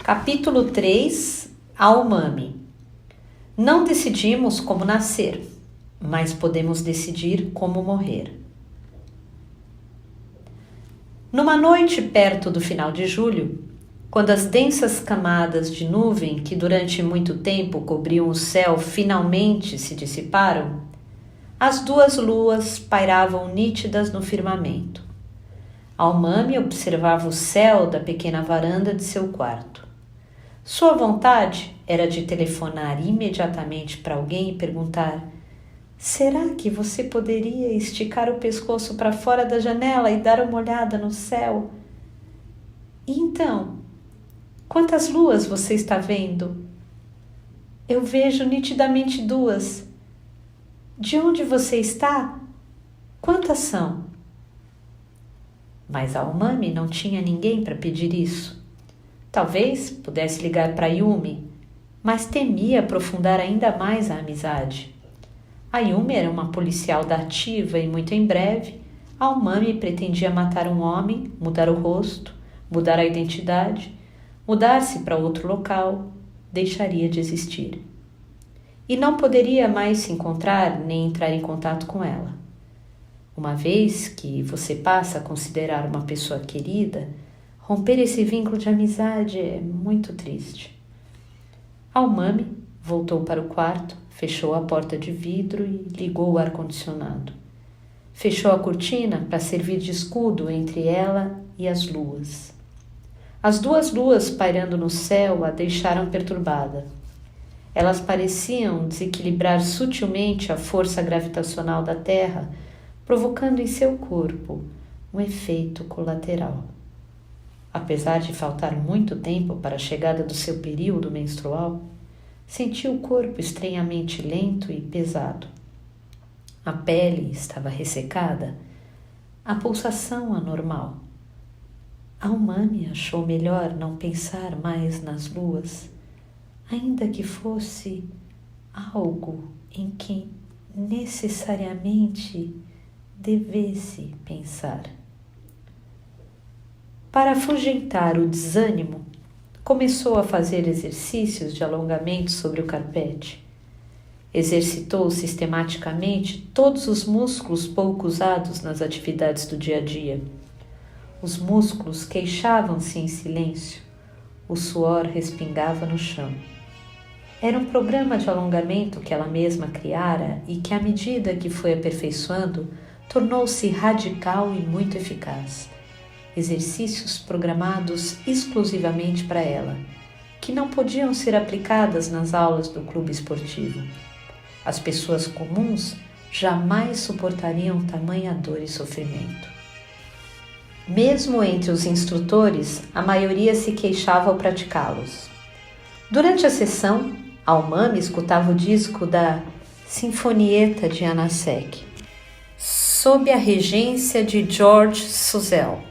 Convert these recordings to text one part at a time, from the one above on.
Capítulo 3, a umami. Não decidimos como nascer, mas podemos decidir como morrer. Numa noite perto do final de julho, quando as densas camadas de nuvem que durante muito tempo cobriam o céu finalmente se dissiparam, as duas luas pairavam nítidas no firmamento. A umami observava o céu da pequena varanda de seu quarto. Sua vontade era de telefonar imediatamente para alguém e perguntar: será que você poderia esticar o pescoço para fora da janela e dar uma olhada no céu? E então, quantas luas você está vendo? Eu vejo nitidamente duas. De onde você está? Quantas são? Mas a umami não tinha ninguém para pedir isso. Talvez pudesse ligar para Yumi, mas temia aprofundar ainda mais a amizade. A Yumi era uma policial da ativa e muito em breve, a umami pretendia matar um homem, mudar o rosto, mudar a identidade, mudar-se para outro local, deixaria de existir. E não poderia mais se encontrar nem entrar em contato com ela. Uma vez que você passa a considerar uma pessoa querida, romper esse vínculo de amizade é muito triste. A umami voltou para o quarto, fechou a porta de vidro e ligou o ar-condicionado. Fechou a cortina para servir de escudo entre ela e as luas. As duas luas pairando no céu a deixaram perturbada. Elas pareciam desequilibrar sutilmente a força gravitacional da Terra, provocando em seu corpo um efeito colateral. Apesar de faltar muito tempo para a chegada do seu período menstrual, sentiu o corpo estranhamente lento e pesado. A pele estava ressecada, a pulsação anormal. A umami achou melhor não pensar mais nas luas, ainda que fosse algo em que necessariamente devesse pensar. Para afugentar o desânimo, começou a fazer exercícios de alongamento sobre o carpete. Exercitou sistematicamente todos os músculos pouco usados nas atividades do dia a dia. Os músculos queixavam-se em silêncio, o suor respingava no chão. Era um programa de alongamento que ela mesma criara e que, à medida que foi aperfeiçoando, tornou-se radical e muito eficaz. Exercícios programados exclusivamente para ela, que não podiam ser aplicadas nas aulas do clube esportivo. As pessoas comuns jamais suportariam tamanha dor e sofrimento. Mesmo entre os instrutores, a maioria se queixava ao praticá-los. Durante a sessão, a umami escutava o disco da Sinfonietta de Janáček, sob a regência de George Szell.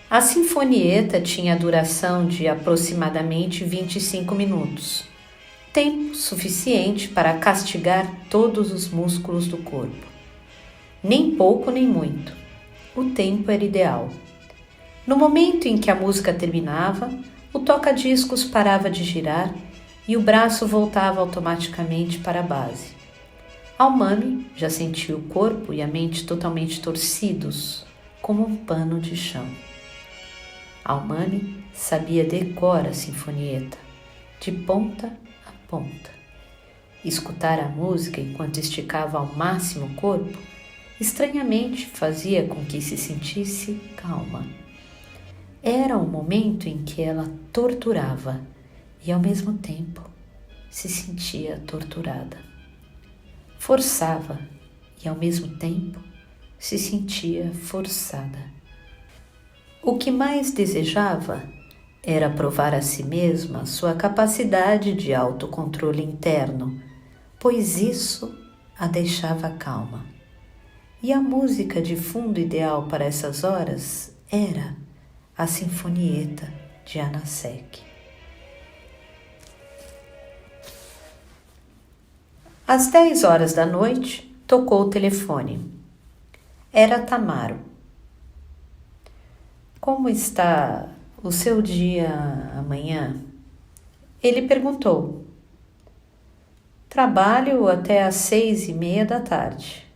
A sinfonietta tinha a duração de aproximadamente 25 minutos, tempo suficiente para castigar todos os músculos do corpo. Nem pouco nem muito, o tempo era ideal. No momento em que a música terminava, o toca-discos parava de girar e o braço voltava automaticamente para a base. A umami já sentia o corpo e a mente totalmente torcidos, como um pano de chão. A umami sabia de cor a sinfonietta, de ponta a ponta. Escutar a música enquanto esticava ao máximo o corpo, estranhamente fazia com que se sentisse calma. Era um momento em que ela torturava e, ao mesmo tempo, se sentia torturada. Forçava e, ao mesmo tempo, se sentia forçada. O que mais desejava era provar a si mesma sua capacidade de autocontrole interno, pois isso a deixava calma. E a música de fundo ideal para essas horas era a Sinfonietta de Janáček. Às 10 horas da noite, tocou o telefone. Era Tamaro. Como está o seu dia amanhã? Ele perguntou. Trabalho até às 6:30 da tarde.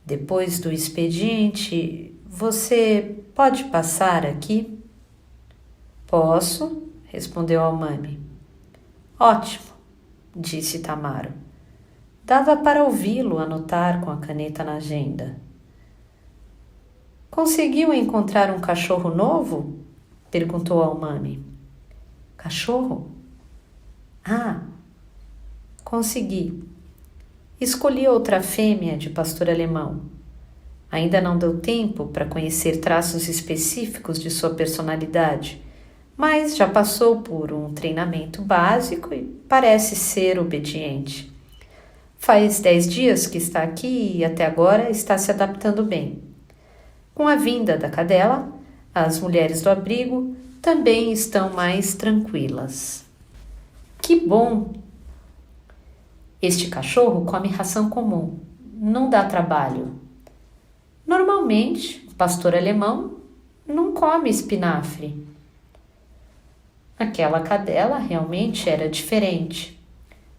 Depois do expediente, você pode passar aqui? Posso, respondeu Almami. Ótimo, disse Tamaro. Dava para ouvi-lo anotar com a caneta na agenda. Conseguiu encontrar um cachorro novo? Perguntou Almami. Cachorro? Ah, consegui. Escolhi outra fêmea de pastor alemão. Ainda não deu tempo para conhecer traços específicos de sua personalidade, mas já passou por um treinamento básico e parece ser obediente. Faz 10 dias que está aqui e até agora está se adaptando bem. Com a vinda da cadela, as mulheres do abrigo também estão mais tranquilas. Que bom! Este cachorro come ração comum, não dá trabalho. Normalmente, o pastor alemão não come espinafre. Aquela cadela realmente era diferente.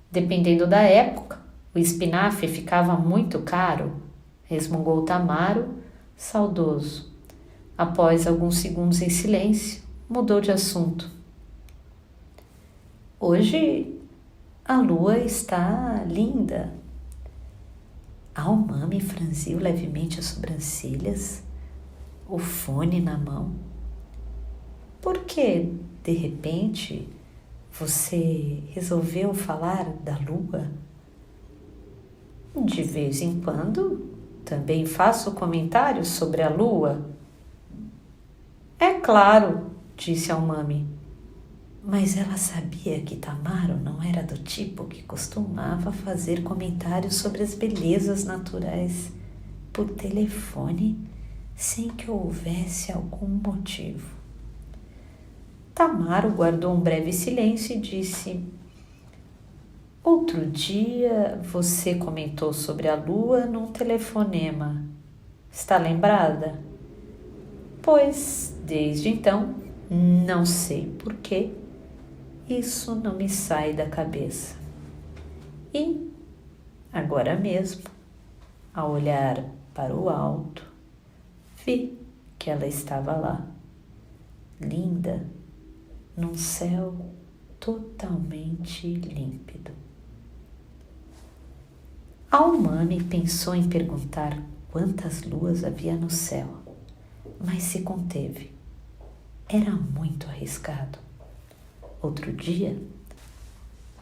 Dependendo da época, o espinafre ficava muito caro, resmungou Tamaro, saudoso. Após alguns segundos em silêncio, mudou de assunto. Hoje a lua está linda. Almami franziu levemente as sobrancelhas, o fone na mão. Por que, de repente, você resolveu falar da lua? De vez em quando, também faço comentários sobre a lua. É claro, disse Almami. Mas ela sabia que Tamaro não era do tipo que costumava fazer comentários sobre as belezas naturais por telefone sem que houvesse algum motivo. Tamaro guardou um breve silêncio e disse: Outro dia você comentou sobre a lua num telefonema. Está lembrada? Pois, desde então, não sei porquê, isso não me sai da cabeça. E, agora mesmo, ao olhar para o alto, vi que ela estava lá, linda, num céu totalmente límpido. Almami pensou em perguntar quantas luas havia no céu, mas se conteve. Era muito arriscado. Outro dia,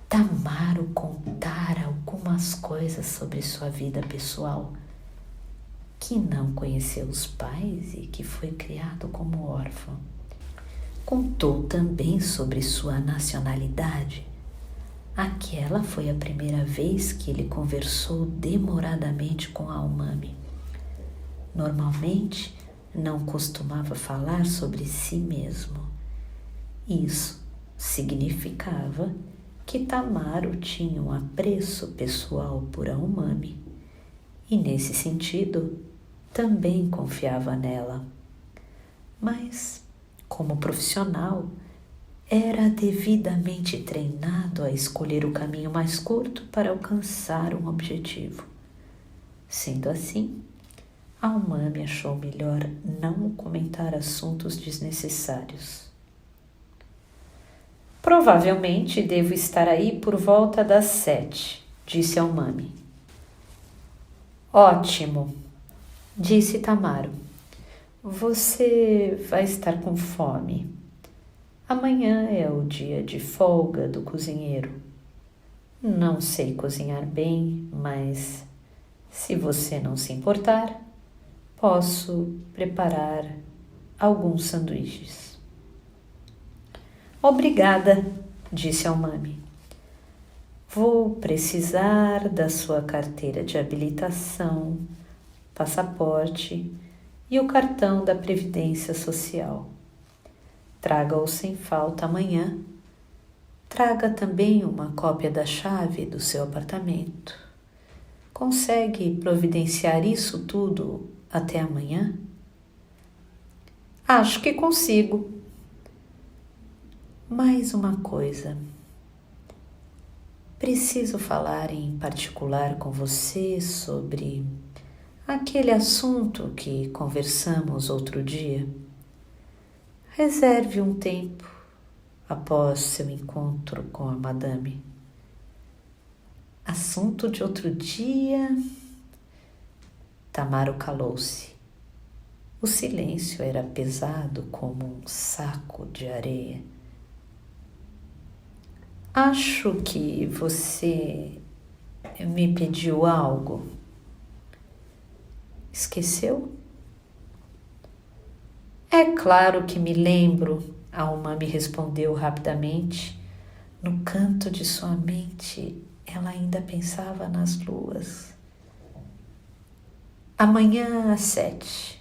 Tamaro contara algumas coisas sobre sua vida pessoal, que não conheceu os pais e que foi criado como órfão. Contou também sobre sua nacionalidade. Aquela foi a primeira vez que ele conversou demoradamente com Almami. Normalmente, não costumava falar sobre si mesmo. Isso significava que Tamaro tinha um apreço pessoal por Almami e, nesse sentido, também confiava nela. Mas, como profissional, era devidamente treinado a escolher o caminho mais curto para alcançar um objetivo. Sendo assim, Almami achou melhor não comentar assuntos desnecessários. Provavelmente devo estar aí por volta das 7, disse Almami. Ótimo, disse Tamaro. Você vai estar com fome. Amanhã é o dia de folga do cozinheiro. Não sei cozinhar bem, mas se você não se importar, posso preparar alguns sanduíches. Obrigada, disse Almami. Vou precisar da sua carteira de habilitação, passaporte e o cartão da Previdência Social. Traga-o sem falta amanhã. Traga também uma cópia da chave do seu apartamento. Consegue providenciar isso tudo até amanhã? Acho que consigo. Mais uma coisa. Preciso falar em particular com você sobre aquele assunto que conversamos outro dia. Reserve um tempo após seu encontro com a madame. Assunto de outro dia. Tamaro calou-se. O silêncio era pesado como um saco de areia. Acho que você me pediu algo. Esqueceu? É claro que me lembro, a Alma me respondeu rapidamente. No canto de sua mente, ela ainda pensava nas luas. Amanhã às 7,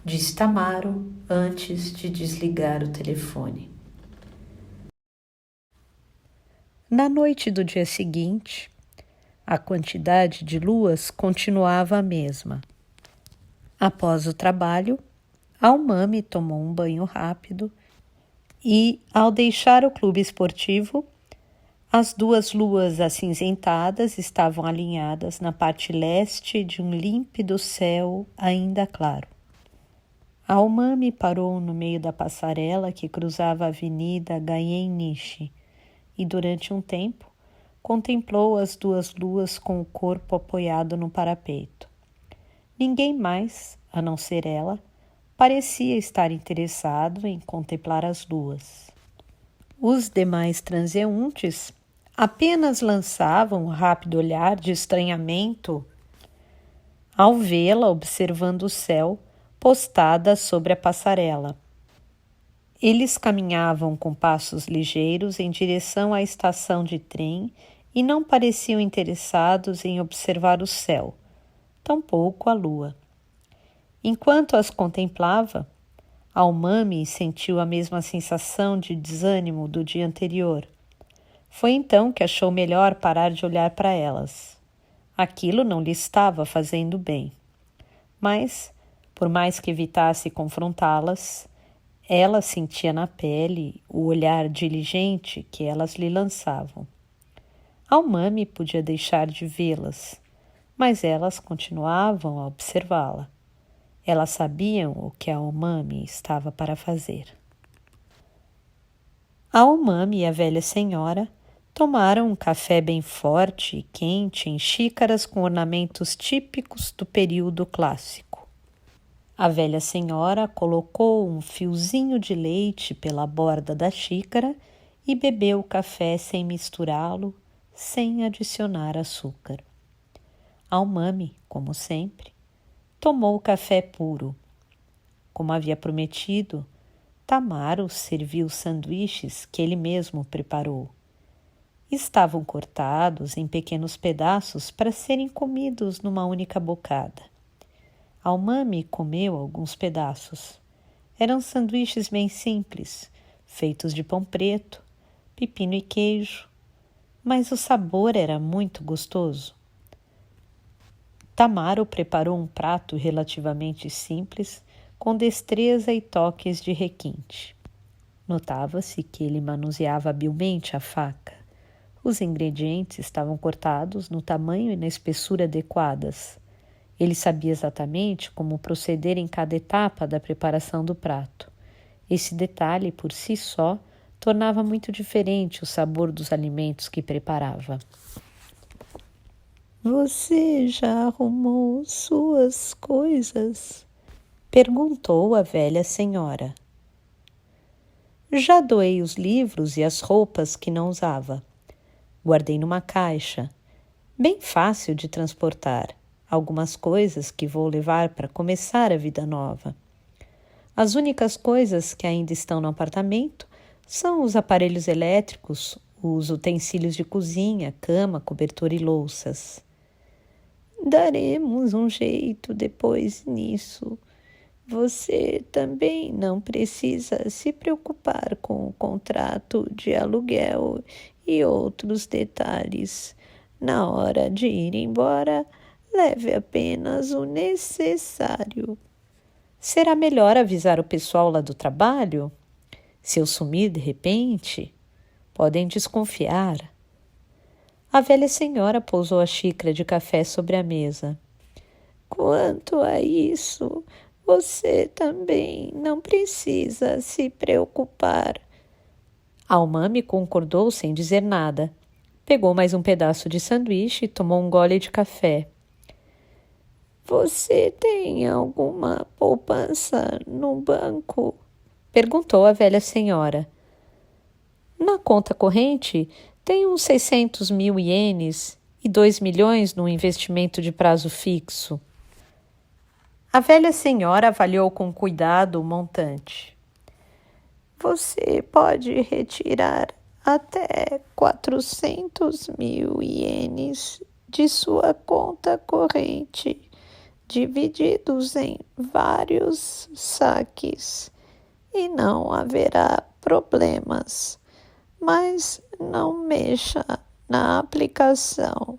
disse Tamaro antes de desligar o telefone. Na noite do dia seguinte, a quantidade de luas continuava a mesma. Após o trabalho, Almami tomou um banho rápido e, ao deixar o clube esportivo, as duas luas acinzentadas estavam alinhadas na parte leste de um límpido céu ainda claro. Almami parou no meio da passarela que cruzava a avenida Gaien Nishi e, durante um tempo, contemplou as duas luas com o corpo apoiado no parapeito. Ninguém mais, a não ser ela, parecia estar interessado em contemplar as luas. Os demais transeuntes apenas lançavam um rápido olhar de estranhamento ao vê-la observando o céu postada sobre a passarela. Eles caminhavam com passos ligeiros em direção à estação de trem e não pareciam interessados em observar o céu, tampouco a lua. Enquanto as contemplava, Almami sentiu a mesma sensação de desânimo do dia anterior. Foi então que achou melhor parar de olhar para elas. Aquilo não lhe estava fazendo bem. Mas, por mais que evitasse confrontá-las, ela sentia na pele o olhar diligente que elas lhe lançavam. Almami podia deixar de vê-las, mas elas continuavam a observá-la. Elas sabiam o que a Almami estava para fazer. A Almami e a velha senhora tomaram um café bem forte e quente em xícaras com ornamentos típicos do período clássico. A velha senhora colocou um fiozinho de leite pela borda da xícara e bebeu o café sem misturá-lo, sem adicionar açúcar. Almami, como sempre, tomou o café puro. Como havia prometido, Tamaro serviu sanduíches que ele mesmo preparou. Estavam cortados em pequenos pedaços para serem comidos numa única bocada. Almami comeu alguns pedaços. Eram sanduíches bem simples, feitos de pão preto, pepino e queijo, mas o sabor era muito gostoso. Tamaro preparou um prato relativamente simples, com destreza e toques de requinte. Notava-se que ele manuseava habilmente a faca. Os ingredientes estavam cortados no tamanho e na espessura adequadas. Ele sabia exatamente como proceder em cada etapa da preparação do prato. Esse detalhe, por si só, tornava muito diferente o sabor dos alimentos que preparava. Você já arrumou suas coisas? Perguntou a velha senhora. Já doei os livros e as roupas que não usava. Guardei numa caixa, bem fácil de transportar, algumas coisas que vou levar para começar a vida nova. As únicas coisas que ainda estão no apartamento são os aparelhos elétricos, os utensílios de cozinha, cama, cobertor e louças. Daremos um jeito depois nisso. Você também não precisa se preocupar com o contrato de aluguel e outros detalhes. Na hora de ir embora, leve apenas o necessário. Será melhor avisar o pessoal lá do trabalho? Se eu sumir de repente, podem desconfiar. A velha senhora pousou a xícara de café sobre a mesa. Quanto a isso, você também não precisa se preocupar. Almami concordou sem dizer nada. Pegou mais um pedaço de sanduíche e tomou um gole de café. Você tem alguma poupança no banco? Perguntou a velha senhora. Na conta corrente, tenho uns 600 mil ienes e 2 milhões no investimento de prazo fixo. A velha senhora avaliou com cuidado o montante. Você pode retirar até 400 mil ienes de sua conta corrente, divididos em vários saques, e não haverá problemas. Mas não mexa na aplicação.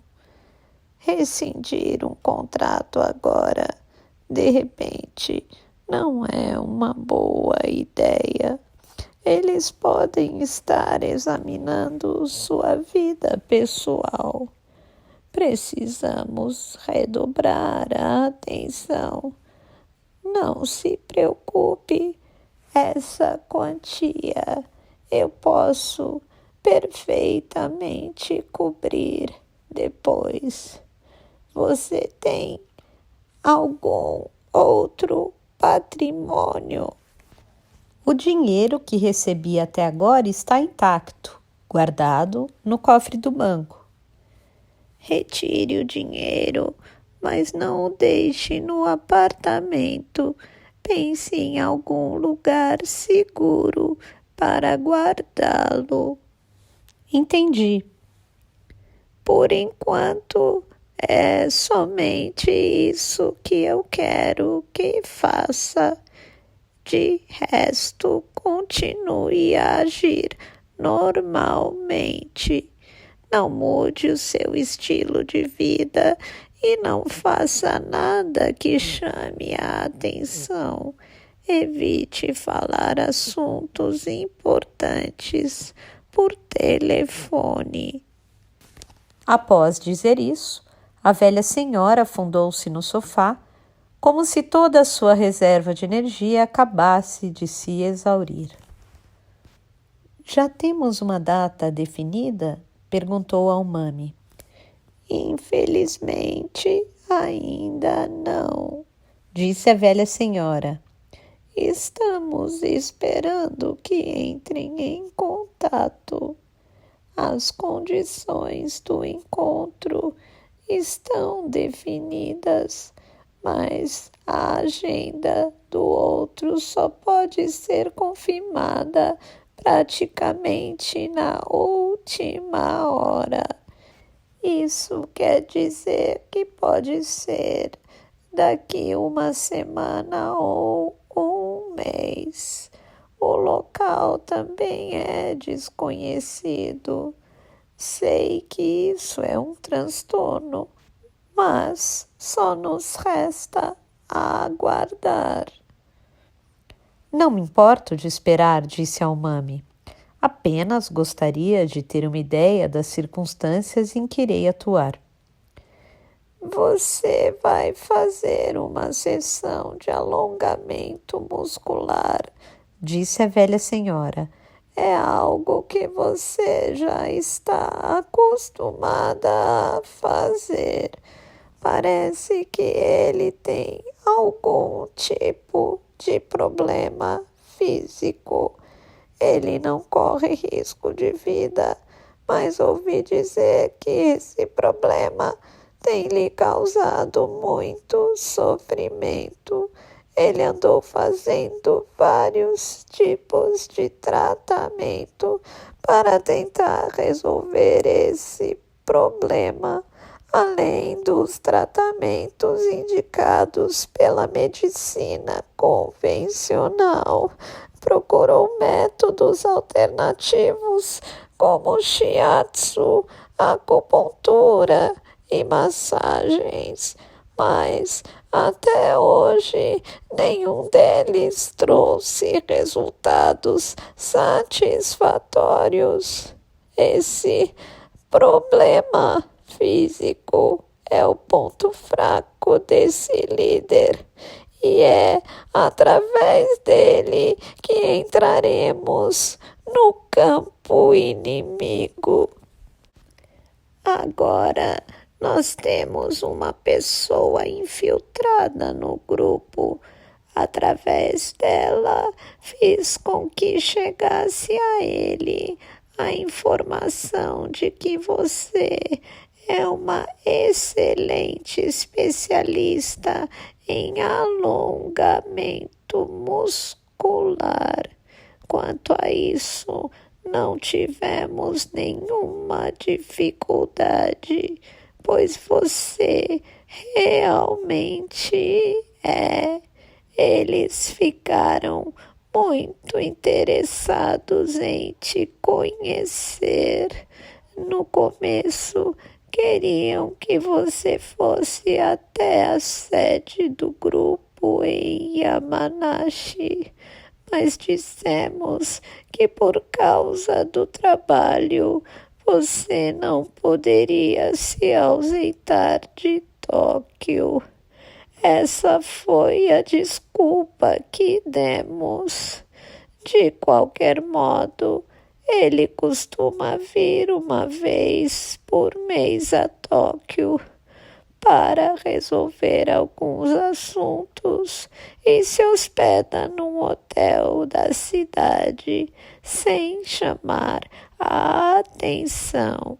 Rescindir um contrato agora, de repente, não é uma boa ideia. Eles podem estar examinando sua vida pessoal. Precisamos redobrar a atenção. Não se preocupe, essa quantia eu posso perfeitamente cobrir depois. Você tem algum outro patrimônio? O dinheiro que recebi até agora está intacto, guardado no cofre do banco. Retire o dinheiro, mas não o deixe no apartamento. Pense em algum lugar seguro para guardá-lo. Entendi. Por enquanto, é somente isso que eu quero que faça. De resto, continue a agir normalmente. Não mude o seu estilo de vida e não faça nada que chame a atenção. Evite falar assuntos importantes por telefone. Após dizer isso, a velha senhora afundou-se no sofá, como se toda a sua reserva de energia acabasse de se exaurir. Já temos uma data definida? Perguntou Almami. Infelizmente, ainda não, disse a velha senhora. Estamos esperando que entrem em contato. As condições do encontro estão definidas, mas a agenda do outro só pode ser confirmada praticamente na última hora. Isso quer dizer que pode ser daqui uma semana ou um mês. O local também é desconhecido. Sei que isso é um transtorno, mas só nos resta aguardar. Não me importo de esperar, disse Almami. Apenas gostaria de ter uma ideia das circunstâncias em que irei atuar. Você vai fazer uma sessão de alongamento muscular, disse a velha senhora. É algo que você já está acostumada a fazer. Parece que ele tem algum tipo de problema físico. Ele não corre risco de vida, mas ouvi dizer que esse problema tem lhe causado muito sofrimento. Ele andou fazendo vários tipos de tratamento para tentar resolver esse problema, além dos tratamentos indicados pela medicina convencional. Procurou métodos alternativos como shiatsu, acupuntura e massagens, mas Até hoje, nenhum deles trouxe resultados satisfatórios. Esse problema físico é o ponto fraco desse líder. E é através dele que entraremos no campo inimigo. Agora nós temos uma pessoa infiltrada no grupo. Através dela, fiz com que chegasse a ele a informação de que você é uma excelente especialista em alongamento muscular. Quanto a isso, não tivemos nenhuma dificuldade, pois você realmente é. Eles ficaram muito interessados em te conhecer. No começo, queriam que você fosse até a sede do grupo em Yamanashi, mas dissemos que por causa do trabalho você não poderia se ausentar de Tóquio. Essa foi a desculpa que demos. De qualquer modo, ele costuma vir uma vez por mês a Tóquio para resolver alguns assuntos e se hospeda num hotel da cidade sem chamar a atenção.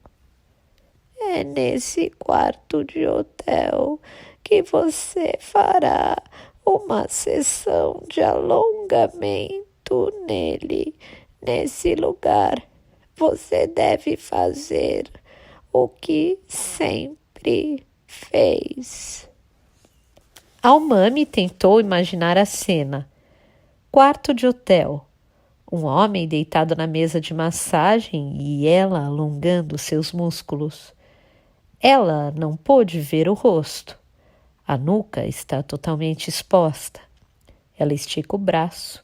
É nesse quarto de hotel que você fará uma sessão de alongamento nele. Nesse lugar, você deve fazer o que sempre fez. Almami tentou imaginar a cena. Quarto de hotel. Um homem deitado na mesa de massagem e ela alongando seus músculos. Ela não pôde ver o rosto. A nuca está totalmente exposta. Ela estica o braço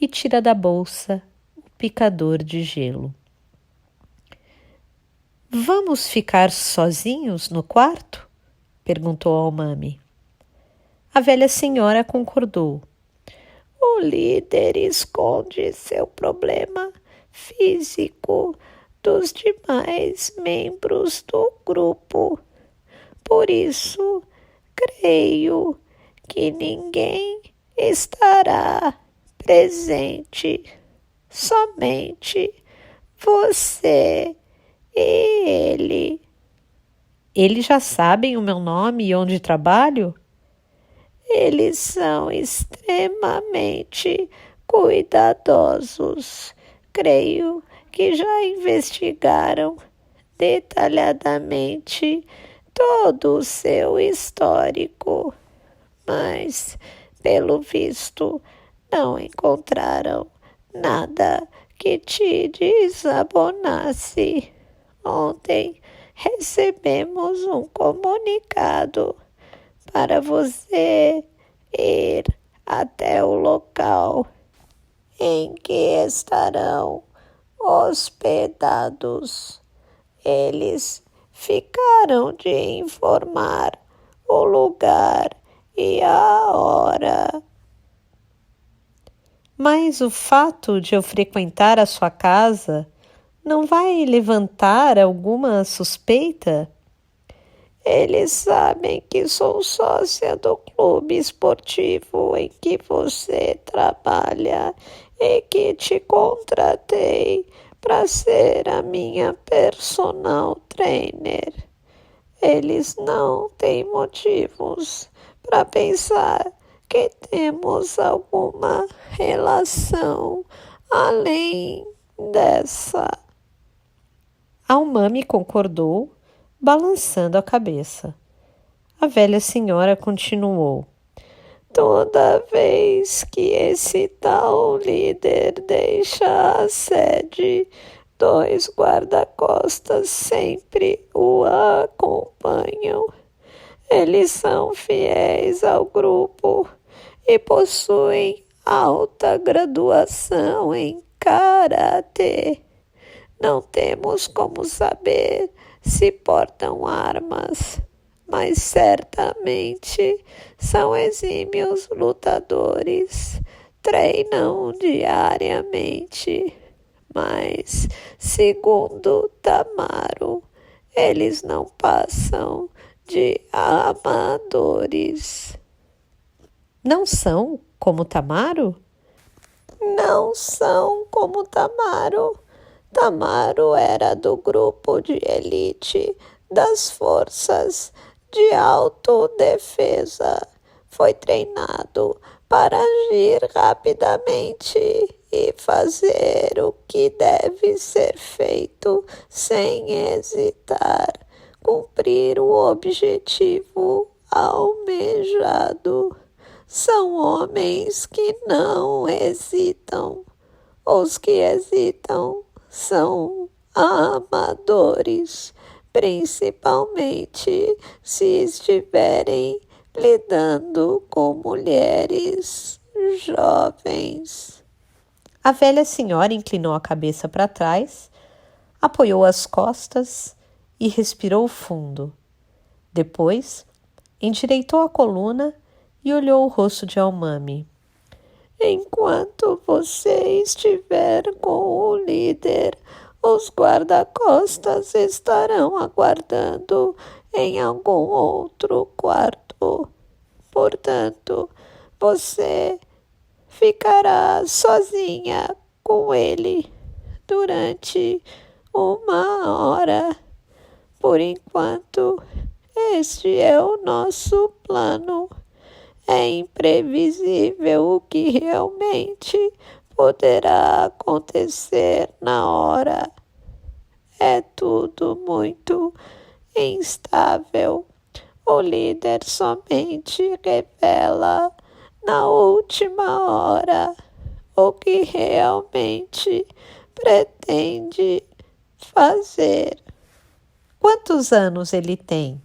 e tira da bolsa o picador de gelo. Vamos ficar sozinhos no quarto? Perguntou Almami. A velha senhora concordou. O líder esconde seu problema físico dos demais membros do grupo. Por isso, creio que ninguém estará presente, somente você e ele. Eles já sabem o meu nome e onde trabalho? Eles são extremamente cuidadosos. Creio que já investigaram detalhadamente todo o seu histórico, mas, pelo visto, não encontraram nada que te desabonasse. Ontem recebemos um comunicado para você ir até o local em que estarão hospedados. Eles ficaram de informar o lugar e a hora. Mas o fato de eu frequentar a sua casa não vai levantar alguma suspeita? Eles sabem que sou sócia do clube esportivo em que você trabalha e que te contratei para ser a minha personal trainer. Eles não têm motivos para pensar que temos alguma relação além dessa. Almami concordou, balançando a cabeça. A velha senhora continuou. Toda vez que esse tal líder deixa a sede, 2 guarda-costas sempre o acompanham. Eles são fiéis ao grupo e possuem alta graduação em karatê. Não temos como saber se portam armas, mas certamente são exímios lutadores. Treinam diariamente, mas, segundo Tamaro, eles não passam de amadores. Não são como Tamaro? Não são como Tamaro. Tamaro era do grupo de elite das forças de autodefesa. Foi treinado para agir rapidamente e fazer o que deve ser feito sem hesitar, cumprir o objetivo almejado. São homens que não hesitam. Os que hesitam são amadores, principalmente se estiverem lidando com mulheres jovens. A velha senhora inclinou a cabeça para trás, apoiou as costas e respirou fundo. Depois, endireitou a coluna e olhou o rosto de Almami. Enquanto você estiver com o líder, os guarda-costas estarão aguardando em algum outro quarto. Portanto, você ficará sozinha com ele durante 1 hora. Por enquanto, este é o nosso plano. É imprevisível o que realmente poderá acontecer na hora. É tudo muito instável. O líder somente revela na última hora o que realmente pretende fazer. Quantos anos ele tem?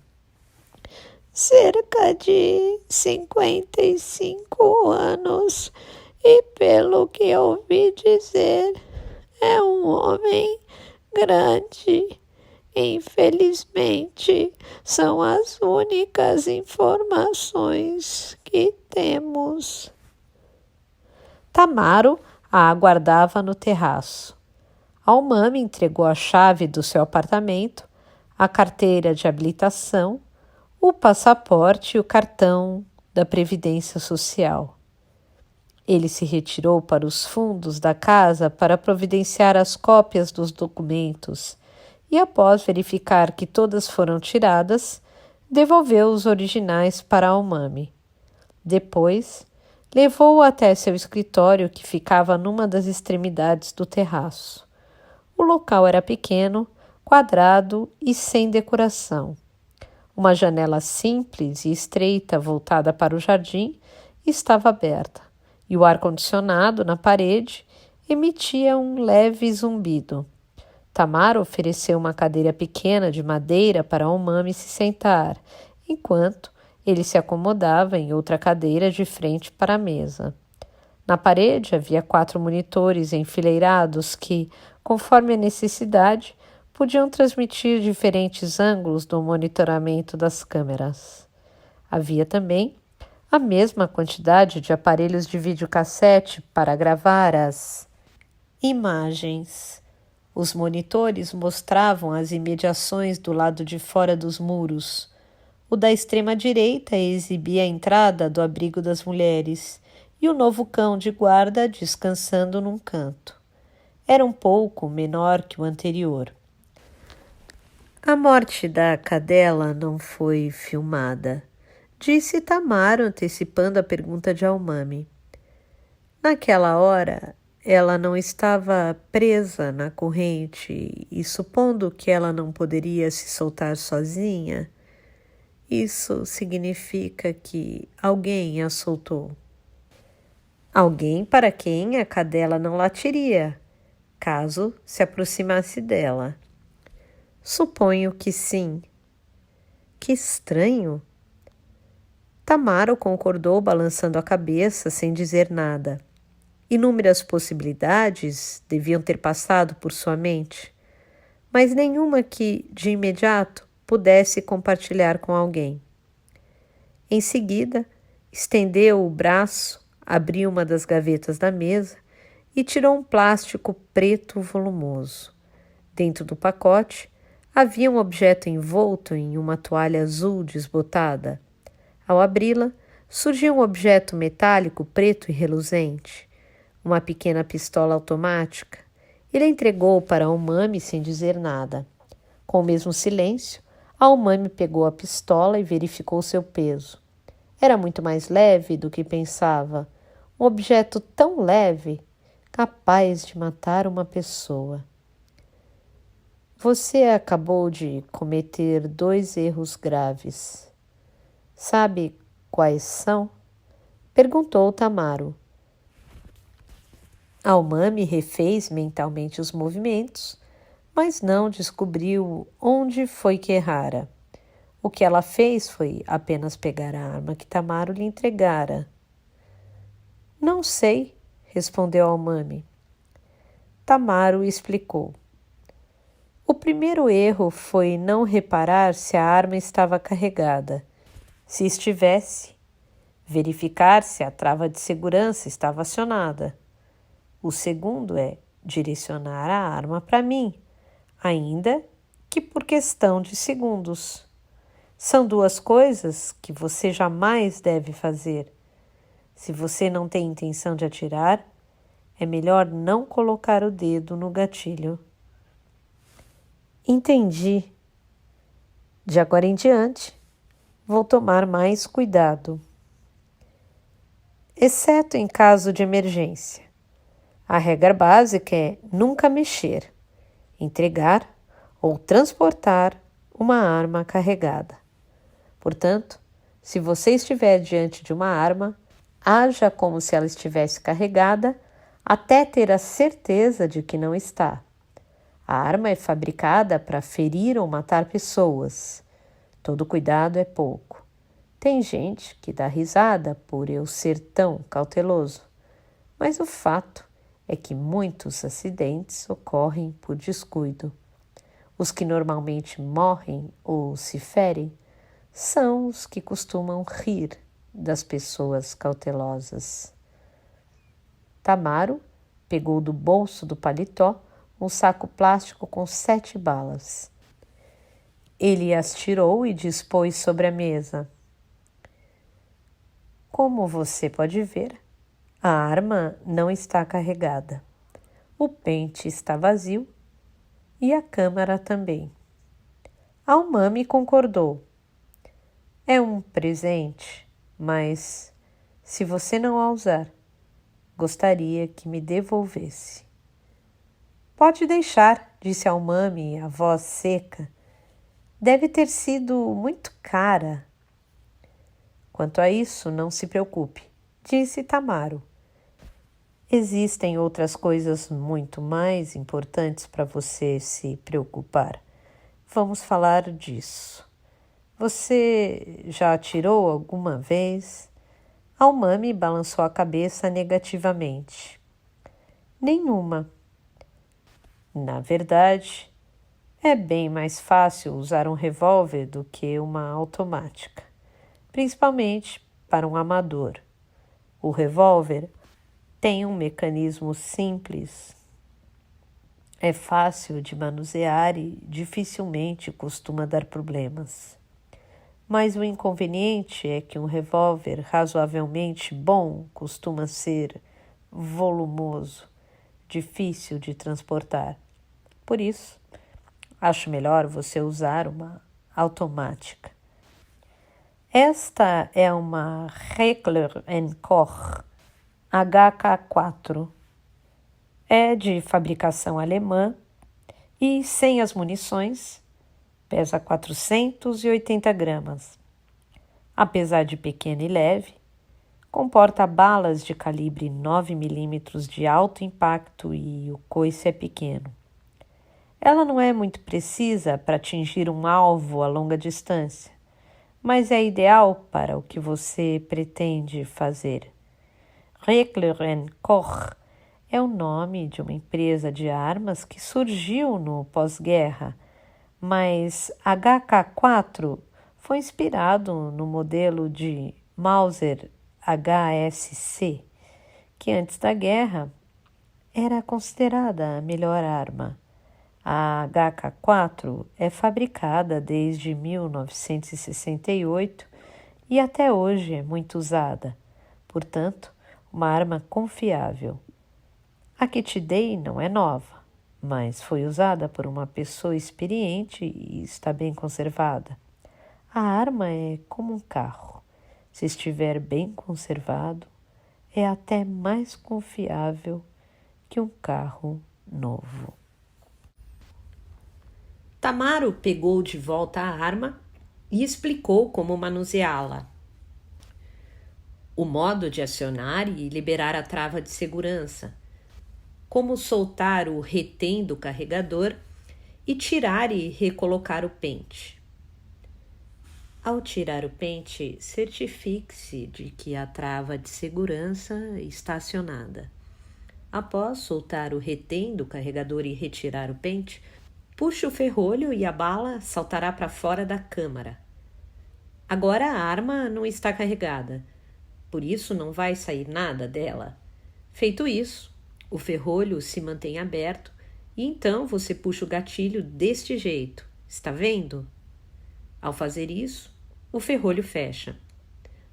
Cerca de 55 anos, e pelo que ouvi dizer, é um homem grande. Infelizmente, são as únicas informações que temos. Tamaro a aguardava no terraço. Almami entregou a chave do seu apartamento, a carteira de habilitação, o passaporte e o cartão da Previdência Social. Ele se retirou para os fundos da casa para providenciar as cópias dos documentos e, após verificar que todas foram tiradas, devolveu os originais para Almami. Depois, levou-o até seu escritório, que ficava numa das extremidades do terraço. O local era pequeno, quadrado e sem decoração. Uma janela simples e estreita voltada para o jardim estava aberta, e o ar-condicionado na parede emitia um leve zumbido. Tamaro ofereceu uma cadeira pequena de madeira para Almami se sentar, enquanto ele se acomodava em outra cadeira de frente para a mesa. Na parede havia 4 monitores enfileirados que, conforme a necessidade, podiam transmitir diferentes ângulos do monitoramento das câmeras. Havia também a mesma quantidade de aparelhos de videocassete para gravar as imagens. Os monitores mostravam as imediações do lado de fora dos muros. O da extrema-direita exibia a entrada do abrigo das mulheres e o novo cão de guarda descansando num canto. Era um pouco menor que o anterior. A morte da cadela não foi filmada, disse Tamaro, antecipando a pergunta de Almami. Naquela hora, ela não estava presa na corrente e, supondo que ela não poderia se soltar sozinha, isso significa que alguém a soltou. Alguém para quem a cadela não latiria, caso se aproximasse dela. Suponho que sim. Que estranho, Tamaro concordou, balançando a cabeça sem dizer nada. Inúmeras possibilidades deviam ter passado por sua mente, mas nenhuma que, de imediato, pudesse compartilhar com alguém. Em seguida, estendeu o braço, abriu uma das gavetas da mesa e tirou um plástico preto volumoso. Dentro do pacote, havia um objeto envolto em uma toalha azul desbotada. Ao abri-la, surgiu um objeto metálico preto e reluzente, uma pequena pistola automática. Ele a entregou para a umami sem dizer nada. Com o mesmo silêncio, a umami pegou a pistola e verificou seu peso. Era muito mais leve do que pensava. Um objeto tão leve, capaz de matar uma pessoa. Você acabou de cometer 2 erros graves. Sabe quais são? Perguntou Tamaro. A umami refez mentalmente os movimentos, mas não descobriu onde foi que errara. O que ela fez foi apenas pegar a arma que Tamaro lhe entregara. Não sei, respondeu a umami. Tamaro explicou. O primeiro erro foi não reparar se a arma estava carregada. Se estivesse, verificar se a trava de segurança estava acionada. O segundo é direcionar a arma para mim, ainda que por questão de segundos. São 2 coisas que você jamais deve fazer. Se você não tem intenção de atirar, é melhor não colocar o dedo no gatilho. Entendi. De agora em diante, vou tomar mais cuidado. Exceto em caso de emergência. A regra básica é nunca mexer, entregar ou transportar uma arma carregada. Portanto, se você estiver diante de uma arma, haja como se ela estivesse carregada até ter a certeza de que não está. A arma é fabricada para ferir ou matar pessoas. Todo cuidado é pouco. Tem gente que dá risada por eu ser tão cauteloso, mas o fato é que muitos acidentes ocorrem por descuido. Os que normalmente morrem ou se ferem são os que costumam rir das pessoas cautelosas. Tamaro pegou do bolso do paletó um saco plástico com 7 balas. Ele as tirou e dispôs sobre a mesa. Como você pode ver, a arma não está carregada. O pente está vazio e a câmara também. A umami concordou. É um presente, mas se você não a usar, gostaria que me devolvesse. Pode deixar, disse a umami, a voz seca. Deve ter sido muito cara. Quanto a isso, não se preocupe, disse Tamaro. Existem outras coisas muito mais importantes para você se preocupar. Vamos falar disso. Você já atirou alguma vez? A umami balançou a cabeça negativamente. Nenhuma. Na verdade, é bem mais fácil usar um revólver do que uma automática, principalmente para um amador. O revólver tem um mecanismo simples, é fácil de manusear e dificilmente costuma dar problemas. Mas o inconveniente é que um revólver razoavelmente bom costuma ser volumoso, difícil de transportar. Por isso, acho melhor você usar uma automática. Esta é uma Heckler & Koch HK4. É de fabricação alemã e, sem as munições, pesa 480 gramas. Apesar de pequena e leve, comporta balas de calibre 9 milímetros de alto impacto e o coice é pequeno. Ela não é muito precisa para atingir um alvo a longa distância, mas é ideal para o que você pretende fazer. Reckler & Koch é o nome de uma empresa de armas que surgiu no pós-guerra, mas HK-4 foi inspirado no modelo de Mauser HSC, que antes da guerra era considerada a melhor arma. A HK-4 é fabricada desde 1968 e até hoje é muito usada, portanto, uma arma confiável. A que te dei não é nova, mas foi usada por uma pessoa experiente e está bem conservada. A arma é como um carro. Se estiver bem conservado, é até mais confiável que um carro novo. Tamaro pegou de volta a arma e explicou como manuseá-la. O modo de acionar e liberar a trava de segurança, como soltar o retém do carregador e tirar e recolocar o pente. Ao tirar o pente, certifique-se de que a trava de segurança está acionada. Após soltar o retém do carregador e retirar o pente, puxe o ferrolho e a bala saltará para fora da câmara. Agora a arma não está carregada, por isso não vai sair nada dela. Feito isso, o ferrolho se mantém aberto e então você puxa o gatilho deste jeito. Está vendo? Ao fazer isso, o ferrolho fecha,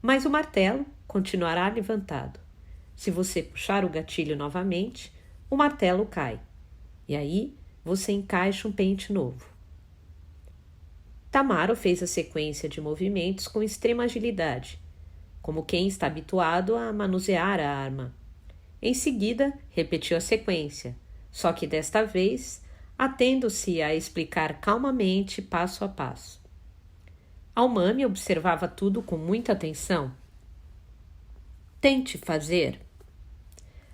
mas o martelo continuará levantado. Se você puxar o gatilho novamente, o martelo cai e aí você encaixa um pente novo. Tamaro fez a sequência de movimentos com extrema agilidade, como quem está habituado a manusear a arma. Em seguida, repetiu a sequência, só que desta vez, atendo-se a explicar calmamente, passo a passo. Almami observava tudo com muita atenção. Tente fazer.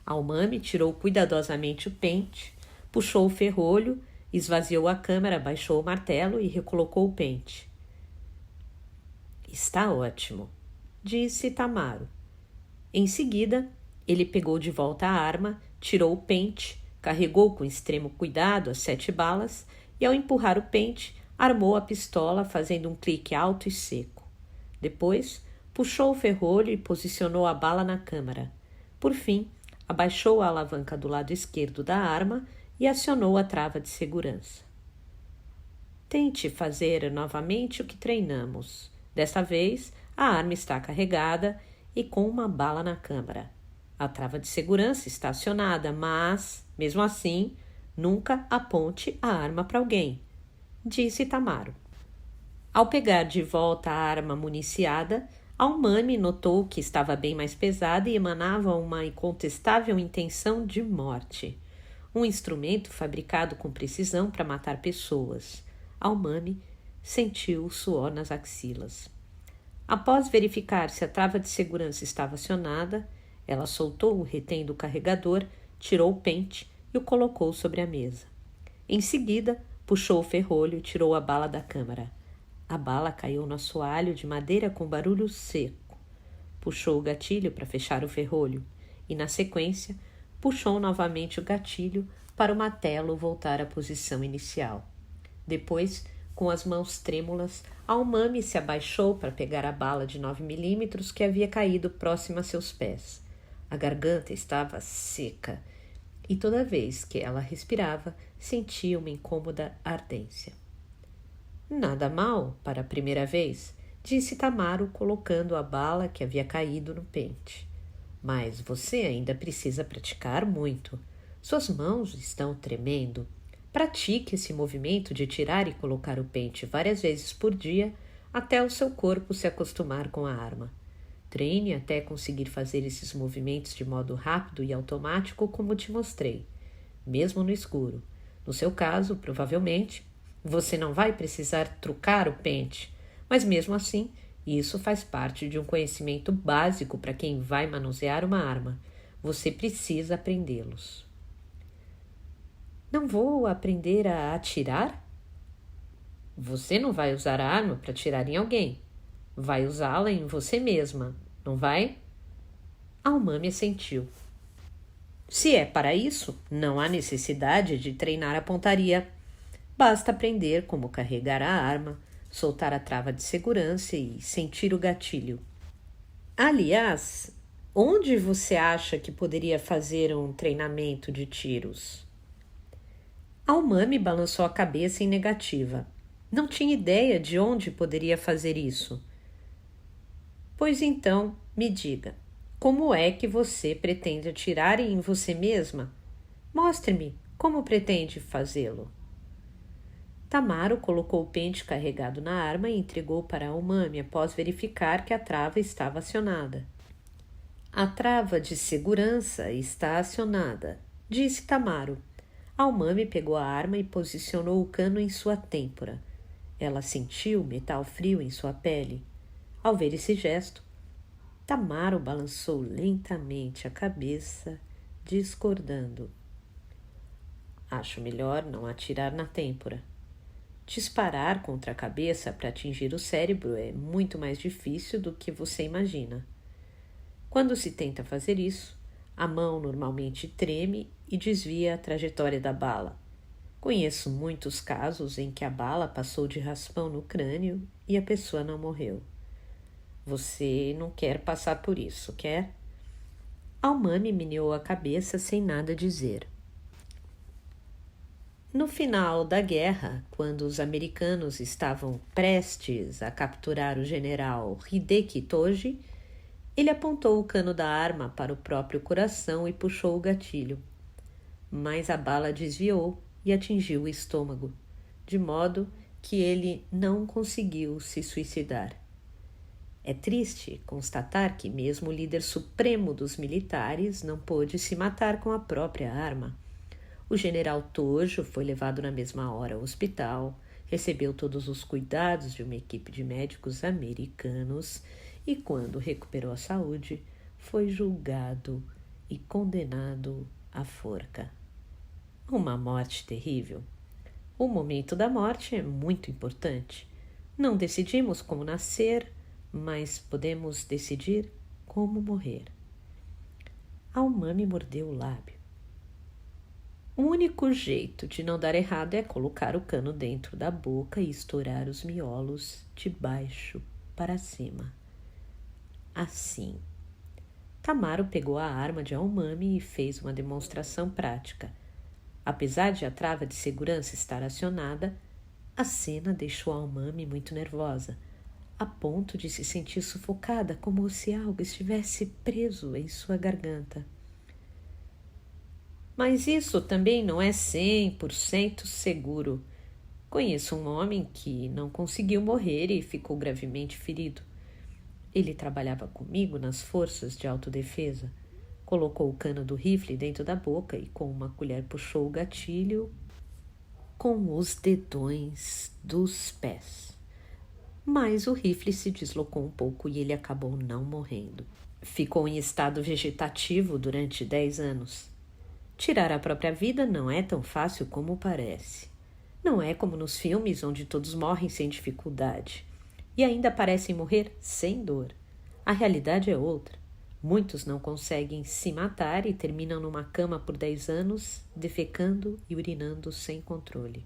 Almami tirou cuidadosamente o pente, puxou o ferrolho, esvaziou a câmara, baixou o martelo e recolocou o pente. Está ótimo, disse Tamaro. Em seguida, ele pegou de volta a arma, tirou o pente, carregou com extremo cuidado as 7 balas e, ao empurrar o pente, armou a pistola fazendo um clique alto e seco. Depois, puxou o ferrolho e posicionou a bala na câmara. Por fim, abaixou a alavanca do lado esquerdo da arma e acionou a trava de segurança. Tente fazer novamente o que treinamos. Desta vez, a arma está carregada e com uma bala na câmara. A trava de segurança está acionada, mas, mesmo assim, nunca aponte a arma para alguém, disse Tamaro. Ao pegar de volta a arma municiada, Almami notou que estava bem mais pesada e emanava uma incontestável intenção de morte. Um instrumento fabricado com precisão para matar pessoas. Almami sentiu o suor nas axilas. Após verificar se a trava de segurança estava acionada, ela soltou o retém do carregador, tirou o pente e o colocou sobre a mesa. Em seguida, puxou o ferrolho e tirou a bala da câmara. A bala caiu no assoalho de madeira com barulho seco. Puxou o gatilho para fechar o ferrolho e, na sequência, puxou novamente o gatilho para o martelo voltar à posição inicial. Depois, com as mãos trêmulas, Almami se abaixou para pegar a bala de 9 milímetros que havia caído próxima a seus pés. A garganta estava seca e toda vez que ela respirava, sentia uma incômoda ardência. Nada mal para a primeira vez, disse Tamaro, colocando a bala que havia caído no pente. Mas você ainda precisa praticar muito. Suas mãos estão tremendo. Pratique esse movimento de tirar e colocar o pente várias vezes por dia até o seu corpo se acostumar com a arma. Treine até conseguir fazer esses movimentos de modo rápido e automático como te mostrei, mesmo no escuro. No seu caso, provavelmente, você não vai precisar trucar o pente, mas mesmo assim, isso faz parte de um conhecimento básico para quem vai manusear uma arma. Você precisa aprendê-los. Não vou aprender a atirar? Você não vai usar a arma para atirar em alguém. Vai usá-la em você mesma, não vai? A umami assentiu. Se é para isso, não há necessidade de treinar a pontaria. Basta aprender como carregar a arma, soltar a trava de segurança e sentir o gatilho. Aliás, onde você acha que poderia fazer um treinamento de tiros? A umami balançou a cabeça em negativa. Não tinha ideia de onde poderia fazer isso. Pois então, me diga, como é que você pretende atirar em você mesma? Mostre-me como pretende fazê-lo. Tamaro colocou o pente carregado na arma e entregou para a umami após verificar que a trava estava acionada. A trava de segurança está acionada, disse Tamaro. A umami pegou a arma e posicionou o cano em sua têmpora. Ela sentiu metal frio em sua pele. Ao ver esse gesto, Tamaro balançou lentamente a cabeça, discordando. Acho melhor não atirar na têmpora. Disparar contra a cabeça para atingir o cérebro é muito mais difícil do que você imagina. Quando se tenta fazer isso, a mão normalmente treme e desvia a trajetória da bala. Conheço muitos casos em que a bala passou de raspão no crânio e a pessoa não morreu. Você não quer passar por isso, quer? A umami meneou a cabeça sem nada dizer. No final da guerra, quando os americanos estavam prestes a capturar o general Hideki Toji, ele apontou o cano da arma para o próprio coração e puxou o gatilho. Mas a bala desviou e atingiu o estômago, de modo que ele não conseguiu se suicidar. É triste constatar que mesmo o líder supremo dos militares não pôde se matar com a própria arma. O general Tojo foi levado na mesma hora ao hospital, recebeu todos os cuidados de uma equipe de médicos americanos e, quando recuperou a saúde, foi julgado e condenado à forca. Uma morte terrível. O momento da morte é muito importante. Não decidimos como nascer, mas podemos decidir como morrer. A umami mordeu o lábio. O único jeito de não dar errado é colocar o cano dentro da boca e estourar os miolos de baixo para cima. Assim. Tamaro pegou a arma de umami e fez uma demonstração prática. Apesar de a trava de segurança estar acionada, a cena deixou a umami muito nervosa, a ponto de se sentir sufocada, como se algo estivesse preso em sua garganta. Mas isso também não é 100% seguro. Conheço um homem que não conseguiu morrer e ficou gravemente ferido. Ele trabalhava comigo nas forças de autodefesa. Colocou o cano do rifle dentro da boca e com uma colher puxou o gatilho com os dedões dos pés. Mas o rifle se deslocou um pouco e ele acabou não morrendo. Ficou em estado vegetativo durante 10 anos. Tirar a própria vida não é tão fácil como parece. Não é como nos filmes onde todos morrem sem dificuldade e ainda parecem morrer sem dor. A realidade é outra. Muitos não conseguem se matar e terminam numa cama por 10 anos, defecando e urinando sem controle.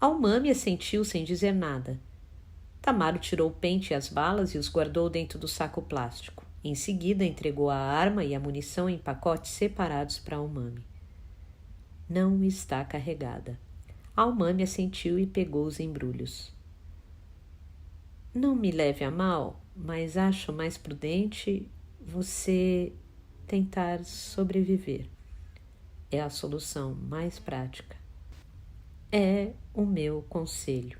A umami assentiu sem dizer nada. Tamaro tirou o pente e as balas e os guardou dentro do saco plástico. Em seguida, entregou a arma e a munição em pacotes separados para a umami. Não está carregada. A umami assentiu e pegou os embrulhos. Não me leve a mal, mas acho mais prudente você tentar sobreviver. É a solução mais prática. É o meu conselho.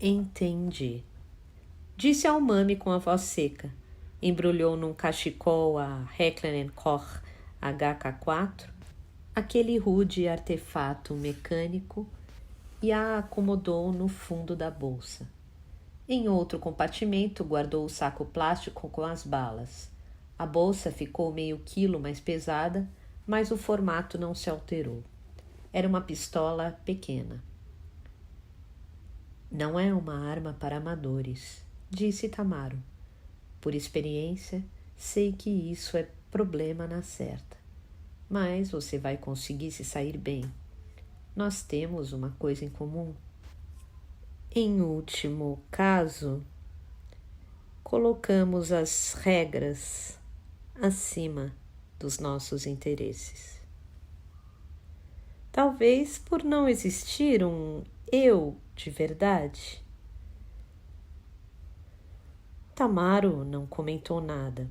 Entendi. Disse a umami com a voz seca. Embrulhou num cachecol a Heckler & Koch HK4, aquele rude artefato mecânico, e a acomodou no fundo da bolsa. Em outro compartimento, guardou o saco plástico com as balas. A bolsa ficou meio quilo mais pesada, mas o formato não se alterou. Era uma pistola pequena. Não é uma arma para amadores, disse Tamaro. Por experiência, sei que isso é problema na certa. Mas você vai conseguir se sair bem. Nós temos uma coisa em comum. Em último caso, colocamos as regras acima dos nossos interesses. Talvez por não existir um eu de verdade. Tamaro não comentou nada.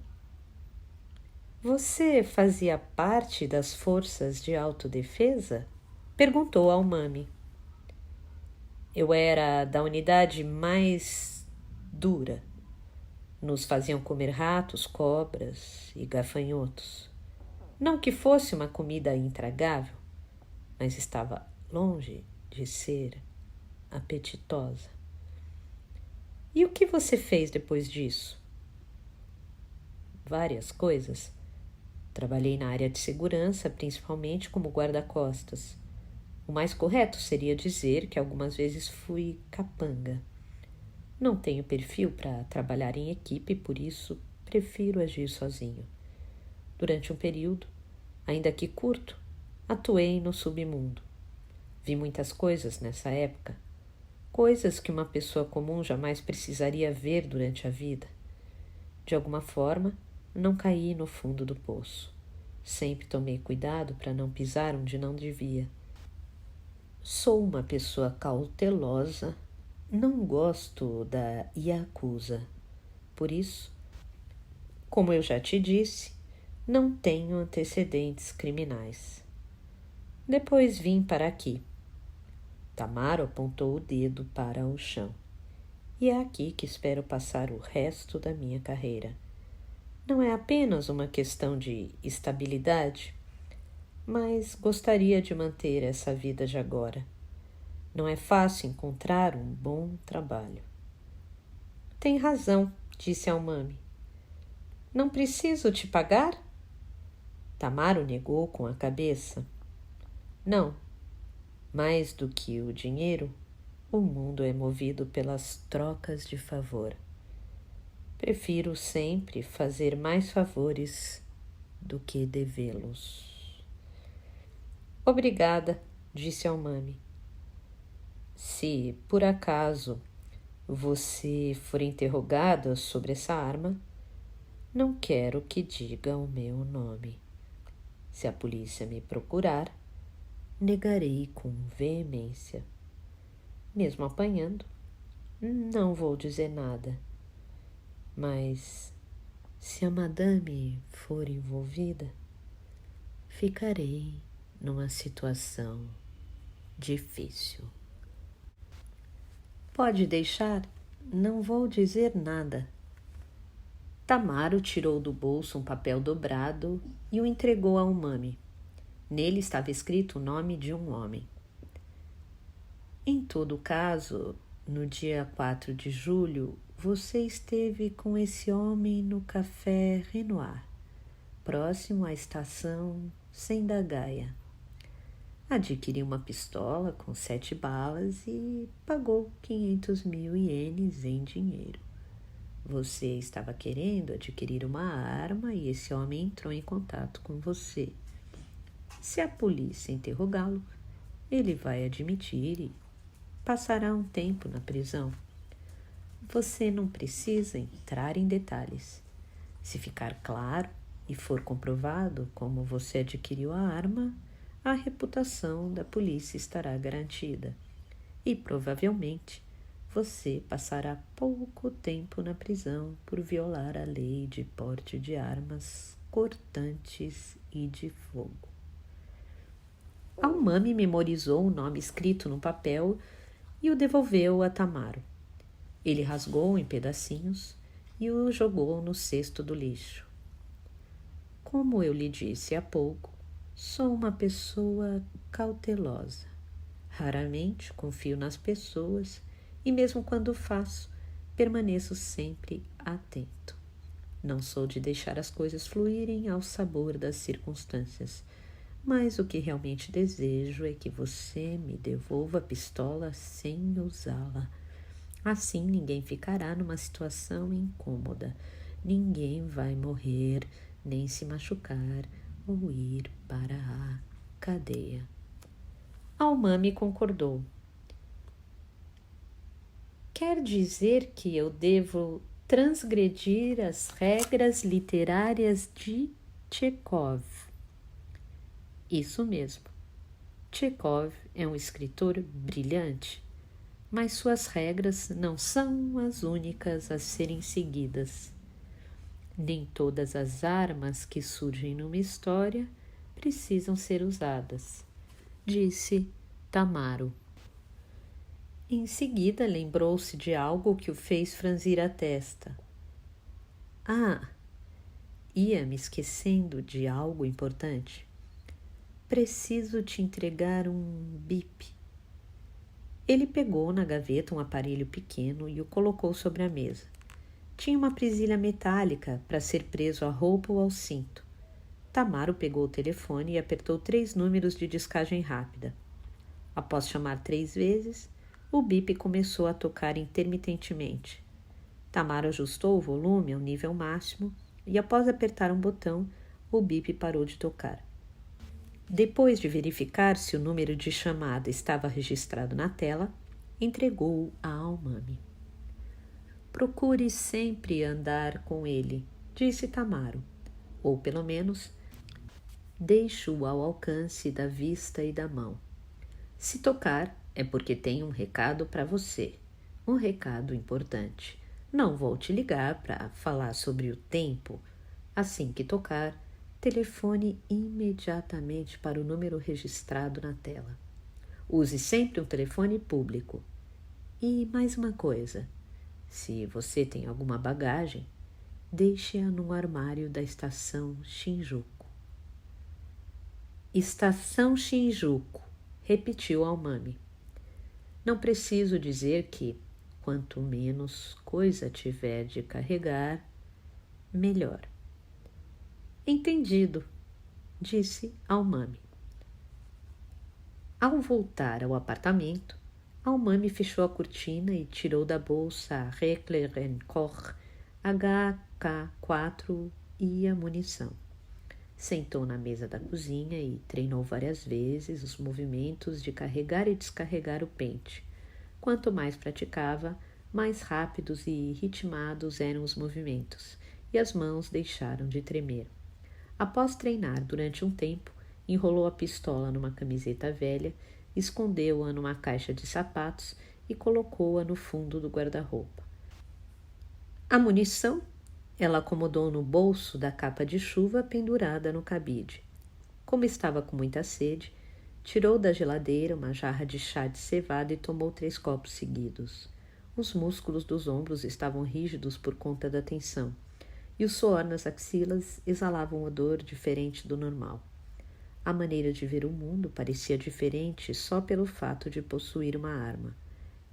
Você fazia parte das forças de autodefesa? Perguntou ao Mami. Eu era da unidade mais dura. Nos faziam comer ratos, cobras e gafanhotos. Não que fosse uma comida intragável, mas estava longe de ser apetitosa. E o que você fez depois disso? Várias coisas. Trabalhei na área de segurança, principalmente como guarda-costas. O mais correto seria dizer que algumas vezes fui capanga. Não tenho perfil para trabalhar em equipe, por isso prefiro agir sozinho. Durante um período, ainda que curto, atuei no submundo. Vi muitas coisas nessa época, coisas que uma pessoa comum jamais precisaria ver durante a vida. De alguma forma, não caí no fundo do poço. Sempre tomei cuidado para não pisar onde não devia. Sou uma pessoa cautelosa, não gosto da yakuza. Por isso, como eu já te disse, não tenho antecedentes criminais. Depois vim para aqui. Tamaro apontou o dedo para o chão. E é aqui que espero passar o resto da minha carreira. Não é apenas uma questão de estabilidade, mas gostaria de manter essa vida de agora. Não é fácil encontrar um bom trabalho. Tem razão, disse ao Mami. Não preciso te pagar? Tamaro negou com a cabeça. Não, mais do que o dinheiro, o mundo é movido pelas trocas de favor. Prefiro sempre fazer mais favores do que devê-los. Obrigada, disse ao Mami. Se, por acaso, você for interrogada sobre essa arma, não quero que diga o meu nome. Se a polícia me procurar, negarei com veemência. Mesmo apanhando, não vou dizer nada. Mas, se a madame for envolvida, ficarei numa situação difícil. Pode deixar, não vou dizer nada. Tamaro tirou do bolso um papel dobrado e o entregou ao Mami. Nele estava escrito o nome de um homem. Em todo caso, no dia 4 de julho, você esteve com esse homem no Café Renoir, próximo à estação Sendagaia. Adquiriu uma pistola com 7 balas e pagou 500.000 ienes em dinheiro. Você estava querendo adquirir uma arma e esse homem entrou em contato com você. Se a polícia interrogá-lo, ele vai admitir e passará um tempo na prisão. Você não precisa entrar em detalhes. Se ficar claro e for comprovado como você adquiriu a arma, a reputação da polícia estará garantida e provavelmente você passará pouco tempo na prisão por violar a lei de porte de armas cortantes e de fogo. Ao Mami memorizou o nome escrito no papel e o devolveu a Tamaro. Ele rasgou em pedacinhos e o jogou no cesto do lixo. Como eu lhe disse há pouco, sou uma pessoa cautelosa. Raramente confio nas pessoas e mesmo quando faço, permaneço sempre atento. Não sou de deixar as coisas fluírem ao sabor das circunstâncias, mas o que realmente desejo é que você me devolva a pistola sem usá-la. Assim ninguém ficará numa situação incômoda. Ninguém vai morrer, nem se machucar ou ir para a cadeia. Almami concordou. Quer dizer que eu devo transgredir as regras literárias de Tchekov. Isso mesmo. Tchekov é um escritor brilhante, mas suas regras não são as únicas a serem seguidas. Nem todas as armas que surgem numa história precisam ser usadas, disse Tamaro. Em seguida, lembrou-se de algo que o fez franzir a testa. Ah, ia me esquecendo de algo importante. Preciso te entregar um bip. Ele pegou na gaveta um aparelho pequeno e o colocou sobre a mesa. Tinha uma presilha metálica para ser preso à roupa ou ao cinto. Tamaro pegou o telefone e apertou 3 números de descagem rápida. Após chamar 3 vezes, o bip começou a tocar intermitentemente. Tamaro ajustou o volume ao nível máximo e, após apertar um botão, o bip parou de tocar. Depois de verificar se o número de chamada estava registrado na tela, entregou-o a Almami. Procure sempre andar com ele, disse Tamaro, ou pelo menos deixe-o ao alcance da vista e da mão. Se tocar, é porque tem um recado para você, um recado importante. Não vou te ligar para falar sobre o tempo. Assim que tocar, telefone imediatamente para o número registrado na tela. Use sempre um telefone público. E mais uma coisa, se você tem alguma bagagem, deixe-a no armário da estação Shinjuku. Estação Shinjuku, repetiu Almami. Não preciso dizer que, quanto menos coisa tiver de carregar, melhor. Entendido, disse Almami. Ao voltar ao apartamento, Almami fechou a cortina e tirou da bolsa a Heckler & Koch HK4 e a munição. Sentou na mesa da cozinha e treinou várias vezes os movimentos de carregar e descarregar o pente. Quanto mais praticava, mais rápidos e ritmados eram os movimentos, e as mãos deixaram de tremer. Após treinar durante um tempo, enrolou a pistola numa camiseta velha, escondeu-a numa caixa de sapatos e colocou-a no fundo do guarda-roupa. A munição ela acomodou no bolso da capa de chuva pendurada no cabide. Como estava com muita sede, tirou da geladeira uma jarra de chá de cevada e tomou 3 copos seguidos. Os músculos dos ombros estavam rígidos por conta da tensão, e o suor nas axilas exalava um odor diferente do normal. A maneira de ver o mundo parecia diferente só pelo fato de possuir uma arma.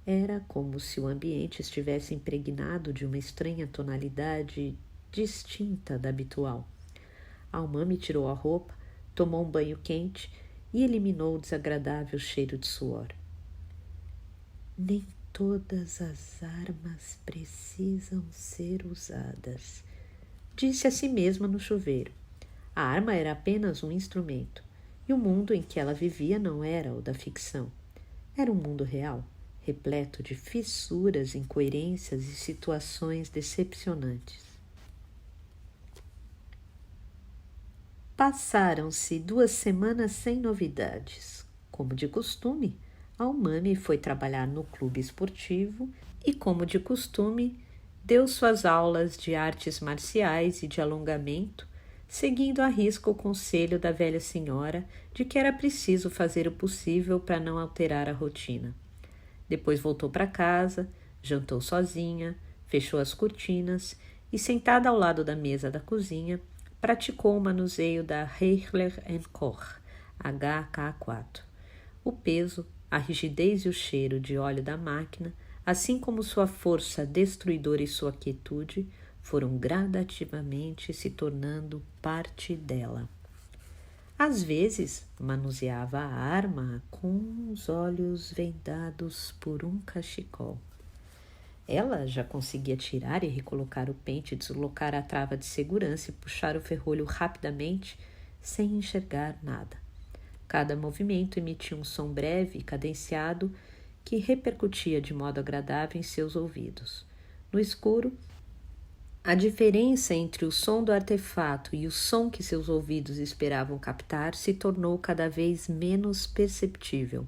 Era como se o ambiente estivesse impregnado de uma estranha tonalidade distinta da habitual. Almami tirou a roupa, tomou um banho quente e eliminou o desagradável cheiro de suor. Nem todas as armas precisam ser usadas, disse a si mesma no chuveiro. A arma era apenas um instrumento, e o mundo em que ela vivia não era o da ficção. Era um mundo real, repleto de fissuras, incoerências e situações decepcionantes. Passaram-se 2 semanas sem novidades. Como de costume, Almami foi trabalhar no clube esportivo e, como de costume, deu suas aulas de artes marciais e de alongamento, seguindo à risca o conselho da velha senhora de que era preciso fazer o possível para não alterar a rotina. Depois voltou para casa, jantou sozinha, fechou as cortinas e, sentada ao lado da mesa da cozinha, praticou o manuseio da Heckler & Koch HK4. O peso, a rigidez e o cheiro de óleo da máquina, assim como sua força destruidora e sua quietude, foram gradativamente se tornando parte dela. Às vezes, manuseava a arma com os olhos vendados por um cachecol. Ela já conseguia tirar e recolocar o pente, deslocar a trava de segurança e puxar o ferrolho rapidamente, sem enxergar nada. Cada movimento emitia um som breve e cadenciado que repercutia de modo agradável em seus ouvidos. No escuro, a diferença entre o som do artefato e o som que seus ouvidos esperavam captar se tornou cada vez menos perceptível.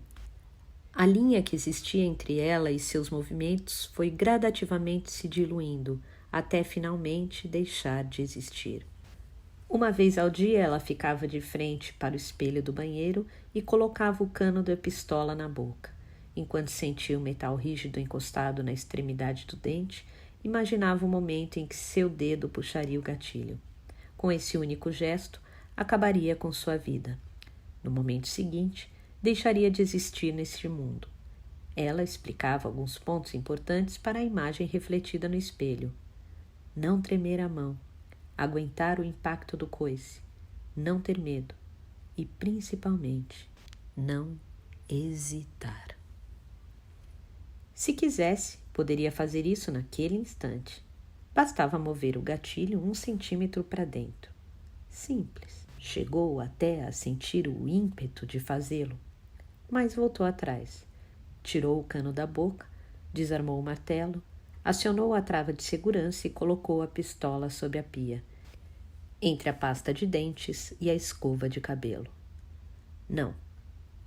A linha que existia entre ela e seus movimentos foi gradativamente se diluindo, até finalmente deixar de existir. Uma vez ao dia, ela ficava de frente para o espelho do banheiro e colocava o cano da pistola na boca. Enquanto sentia o metal rígido encostado na extremidade do dente, imaginava o momento em que seu dedo puxaria o gatilho. Com esse único gesto, acabaria com sua vida. No momento seguinte, deixaria de existir neste mundo. Ela explicava alguns pontos importantes para a imagem refletida no espelho. Não tremer a mão, aguentar o impacto do coice, não ter medo e, principalmente, não hesitar. Se quisesse, poderia fazer isso naquele instante. Bastava mover o gatilho 1 centímetro para dentro. Simples. Chegou até a sentir o ímpeto de fazê-lo, mas voltou atrás. Tirou o cano da boca, desarmou o martelo, acionou a trava de segurança e colocou a pistola sob a pia, entre a pasta de dentes e a escova de cabelo. Não,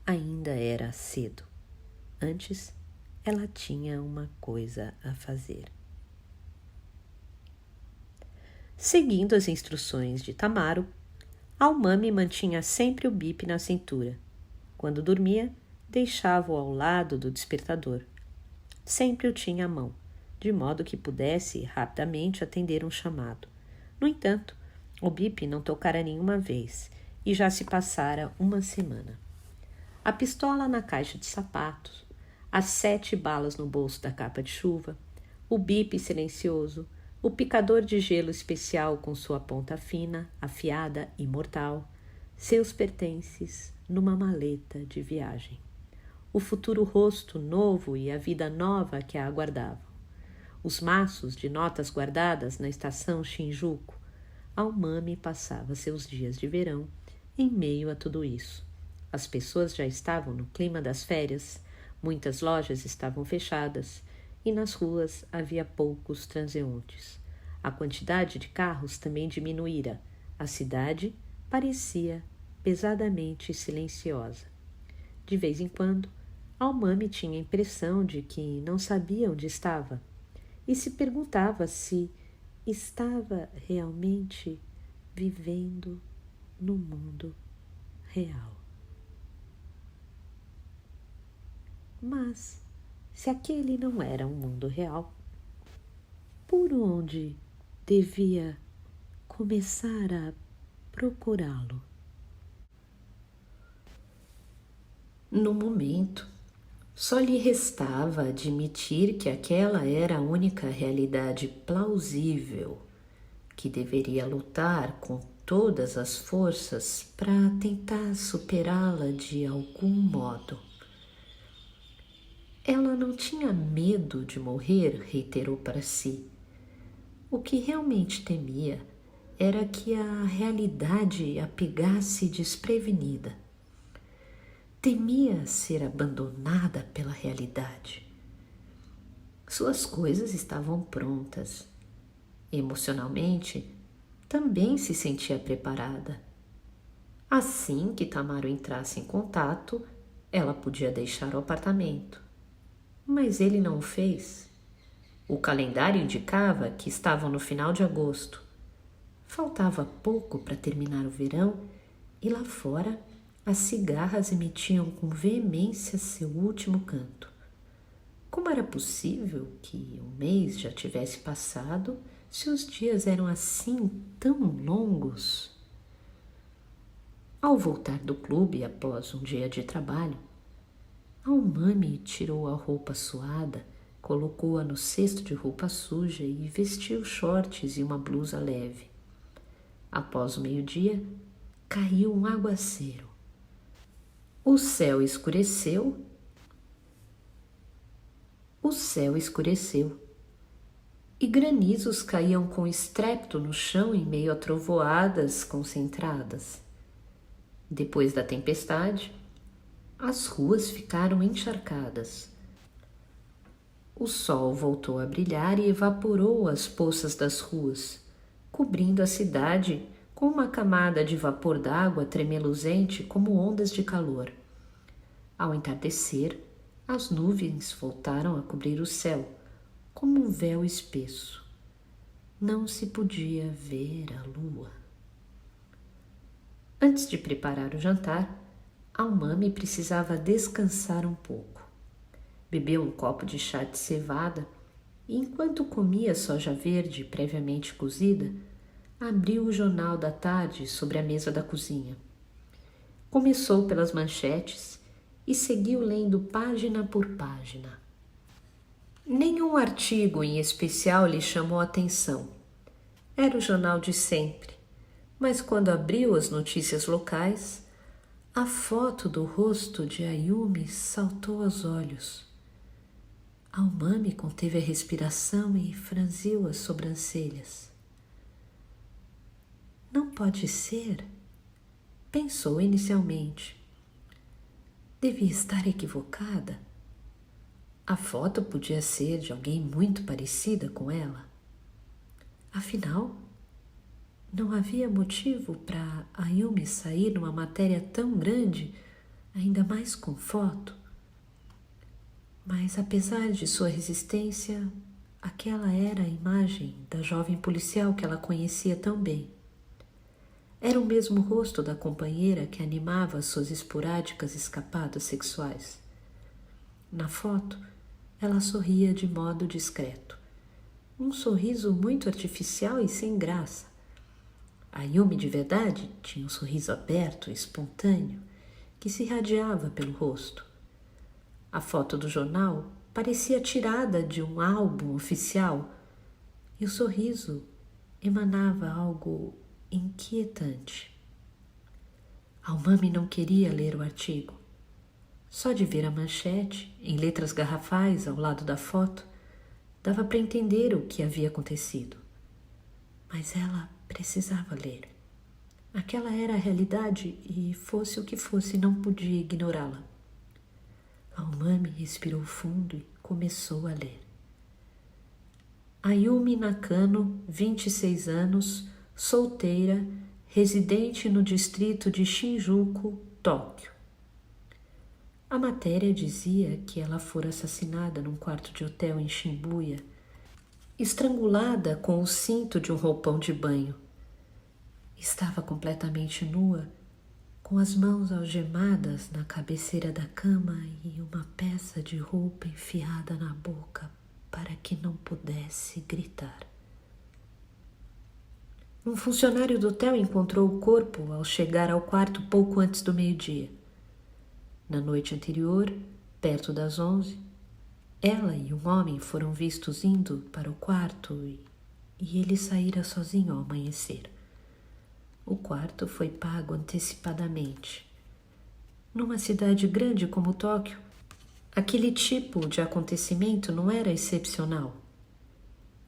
ainda era cedo. Antes, ela tinha uma coisa a fazer. Seguindo as instruções de Tamaro, Almami mantinha sempre o bip na cintura. Quando dormia, deixava-o ao lado do despertador. Sempre o tinha à mão, de modo que pudesse rapidamente atender um chamado. No entanto, o bip não tocara nenhuma vez e já se passara uma semana. A pistola na caixa de sapatos, as 7 balas no bolso da capa de chuva, o bip silencioso, o picador de gelo especial com sua ponta fina, afiada e mortal, seus pertences numa maleta de viagem. O futuro rosto novo e a vida nova que a aguardavam. Os maços de notas guardadas na estação Shinjuku. Almami passava seus dias de verão em meio a tudo isso. As pessoas já estavam no clima das férias, muitas lojas estavam fechadas e nas ruas havia poucos transeuntes. A quantidade de carros também diminuíra. A cidade parecia pesadamente silenciosa. De vez em quando, Almami tinha a impressão de que não sabia onde estava e se perguntava se estava realmente vivendo no mundo real. Mas, se aquele não era um mundo real, por onde devia começar a procurá-lo? No momento, só lhe restava admitir que aquela era a única realidade plausível, que deveria lutar com todas as forças para tentar superá-la de algum modo. Ela não tinha medo de morrer, reiterou para si. O que realmente temia era que a realidade a pegasse desprevenida. Temia ser abandonada pela realidade. Suas coisas estavam prontas. Emocionalmente, também se sentia preparada. Assim que Tamaro entrasse em contato, ela podia deixar o apartamento. Mas ele não o fez. O calendário indicava que estavam no final de agosto. Faltava pouco para terminar o verão e lá fora as cigarras emitiam com veemência seu último canto. Como era possível que um mês já tivesse passado se os dias eram assim tão longos? Ao voltar do clube após um dia de trabalho, Almami tirou a roupa suada, colocou-a no cesto de roupa suja e vestiu shorts e uma blusa leve. Após o meio-dia, caiu um aguaceiro. O céu escureceu e granizos caíam com estrépito no chão em meio a trovoadas concentradas. Depois da tempestade, as ruas ficaram encharcadas. O sol voltou a brilhar e evaporou as poças das ruas, cobrindo a cidade com uma camada de vapor d'água tremeluzente como ondas de calor. Ao entardecer, as nuvens voltaram a cobrir o céu, como um véu espesso. Não se podia ver a lua. Antes de preparar o jantar, Almami precisava descansar um pouco. Bebeu um copo de chá de cevada e, enquanto comia soja verde previamente cozida, abriu o jornal da tarde sobre a mesa da cozinha. Começou pelas manchetes e seguiu lendo página por página. Nenhum artigo em especial lhe chamou a atenção. Era o jornal de sempre, mas quando abriu as notícias locais, a foto do rosto de Ayumi saltou aos olhos. Almami conteve a respiração e franziu as sobrancelhas. Não pode ser, pensou inicialmente. Devia estar equivocada. A foto podia ser de alguém muito parecida com ela. Afinal, não havia motivo para Ayumi sair numa matéria tão grande, ainda mais com foto. Mas, apesar de sua resistência, aquela era a imagem da jovem policial que ela conhecia tão bem. Era o mesmo rosto da companheira que animava suas esporádicas escapadas sexuais. Na foto, ela sorria de modo discreto. Um sorriso muito artificial e sem graça. A Ayumi de verdade tinha um sorriso aberto e espontâneo que se irradiava pelo rosto. A foto do jornal parecia tirada de um álbum oficial e o sorriso emanava algo inquietante. Almami não queria ler o artigo. Só de ver a manchete, em letras garrafais ao lado da foto, dava para entender o que havia acontecido. Mas ela precisava ler. Aquela era a realidade e, fosse o que fosse, não podia ignorá-la. Almami respirou fundo e começou a ler. Ayumi Nakano, 26 anos, solteira, residente no distrito de Shinjuku, Tóquio. A matéria dizia que ela fora assassinada num quarto de hotel em Shibuya, estrangulada com o cinto de um roupão de banho. Estava completamente nua, com as mãos algemadas na cabeceira da cama e uma peça de roupa enfiada na boca para que não pudesse gritar. Um funcionário do hotel encontrou o corpo ao chegar ao quarto pouco antes do meio-dia. Na noite anterior, perto das 11, ela e um homem foram vistos indo para o quarto e ele saíra sozinho ao amanhecer. O quarto foi pago antecipadamente. Numa cidade grande como Tóquio, aquele tipo de acontecimento não era excepcional.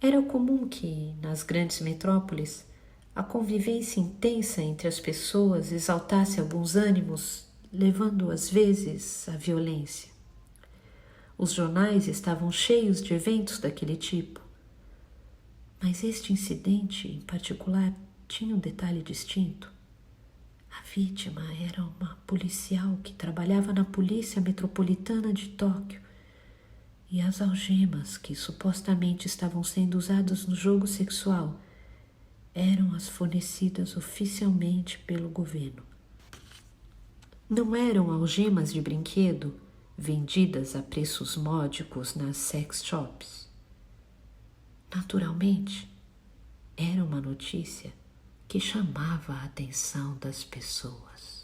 Era comum que, nas grandes metrópoles, a convivência intensa entre as pessoas exaltasse alguns ânimos, levando às vezes à violência. Os jornais estavam cheios de eventos daquele tipo. Mas este incidente, em particular, tinha um detalhe distinto. A vítima era uma policial que trabalhava na Polícia Metropolitana de Tóquio e as algemas que supostamente estavam sendo usadas no jogo sexual eram as fornecidas oficialmente pelo governo. Não eram algemas de brinquedo vendidas a preços módicos nas sex shops. Naturalmente, era uma notícia que chamava a atenção das pessoas.